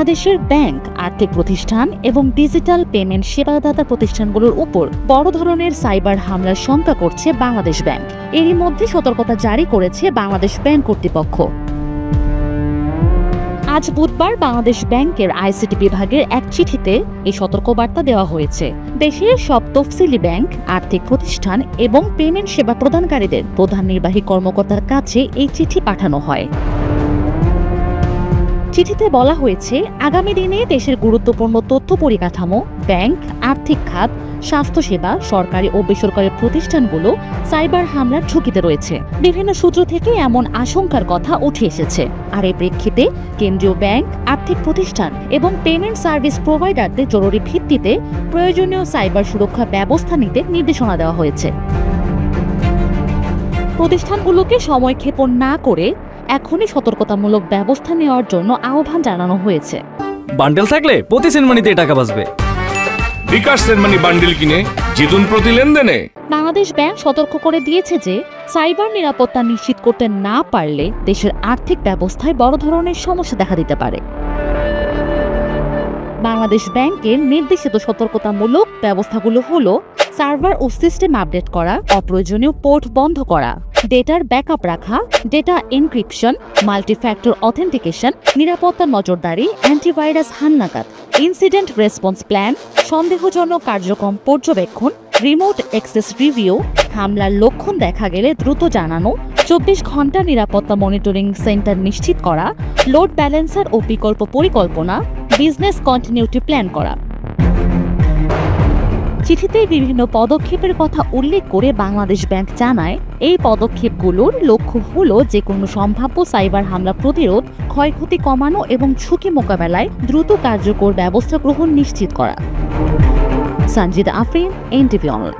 বাংলাদেশের ব্যাংক, আর্থিক প্রতিষ্ঠান এবং ডিজিটাল পেমেন্ট সেবাদাতা প্রতিষ্ঠানগুলোর উপর বড় ধরনের সাইবার হামলার শঙ্কা করছে বাংলাদেশ ব্যাংক। এরই মধ্যে সতর্কতা জারি করেছে বাংলাদেশ ব্যাংক কর্তৃপক্ষ। আজ বুধবার বাংলাদেশ ব্যাংকের আইসিটি বিভাগের এক চিঠিতে এই সতর্কবার্তা দেওয়া হয়েছে। দেশের সব তফসিলি ব্যাংক, আর্থিক প্রতিষ্ঠান এবং পেমেন্ট সেবা প্রদানকারীদের প্রধান নির্বাহী কর্মকর্তার কাছে এই চিঠি পাঠানো হয়। চিঠিতে বলা হয়েছে, আগামী দিনে দেশের গুরুত্বপূর্ণ তথ্য পরিকাঠামো, ব্যাংক, আর্থিক খাত, স্বাস্থ্যসেবা, সরকারি ও বেসরকারি প্রতিষ্ঠানগুলো সাইবার হামলার ঝুঁকিতে রয়েছে। বিভিন্ন সূত্র থেকে এমন আশঙ্কার কথা উঠে এসেছে। আর এই প্রেক্ষিতে কেন্দ্রীয় ব্যাংক, আর্থিক প্রতিষ্ঠান এবং পেমেন্ট সার্ভিস প্রোভাইডারদের জরুরি ভিত্তিতে প্রয়োজনীয় সাইবার সুরক্ষা ব্যবস্থা নিতে নির্দেশনা দেওয়া হয়েছে। প্রতিষ্ঠানগুলোকে সময়ক্ষেপণ না করে এখনই সতর্কতামূলক ব্যবস্থা নেওয়ার জন্য আহ্বান জানানো হয়েছে। বান্ডেল থাকলে প্রতি সেনমানিতে টাকা বাঁচবে। বিকাশ সেনমানি বান্ডেল কিনে জিতুন প্রতি লেনদেনে। বাংলাদেশ ব্যাংক সতর্ক করে দিয়েছে যে সাইবার নিরাপত্তা নিশ্চিত করতে না পারলে দেশের আর্থিক ব্যবস্থায় বড় ধরনের সমস্যা দেখা দিতে পারে। বাংলাদেশ ব্যাংকের নির্দেশিত সতর্কতামূলক ব্যবস্থাগুলো হলো সার্ভার ও সিস্টেম আপডেট করা, অপ্রয়োজনীয় পোর্ট বন্ধ করা, ডেটার ব্যাকআপ রাখা, ডেটা এনক্রিপশন, মাল্টিফ্যাক্টর অথেন্টিকেশন, নিরাপত্তা নজরদারি, অ্যান্টিভাইরাস হালনাগাদ, ইনসিডেন্ট রেসপন্স প্ল্যান, সন্দেহজনক কার্যক্রম পর্যবেক্ষণ, রিমোট অ্যাক্সেস রিভিউ, হামলার লক্ষণ দেখা গেলে দ্রুত জানানো, 24 ঘন্টা নিরাপত্তা মনিটরিং সেন্টার নিশ্চিত করা, লোড ব্যালেন্সার ও বিকল্প পরিকল্পনা, বিজনেস কন্টিনিউটি প্ল্যান করা। চিঠিতে বিভিন্ন পদক্ষেপের কথা উল্লেখ করে বাংলাদেশ ব্যাংক জানায়, এই পদক্ষেপগুলোর লক্ষ্য হলো যে কোনো সম্ভাব্য সাইবার হামলা প্রতিরোধ, ক্ষয়ক্ষতি কমানো এবং ঝুঁকি মোকাবেলায় দ্রুত কার্যকর ব্যবস্থা গ্রহণ নিশ্চিত করা। Sanjida Afrin, NTV online.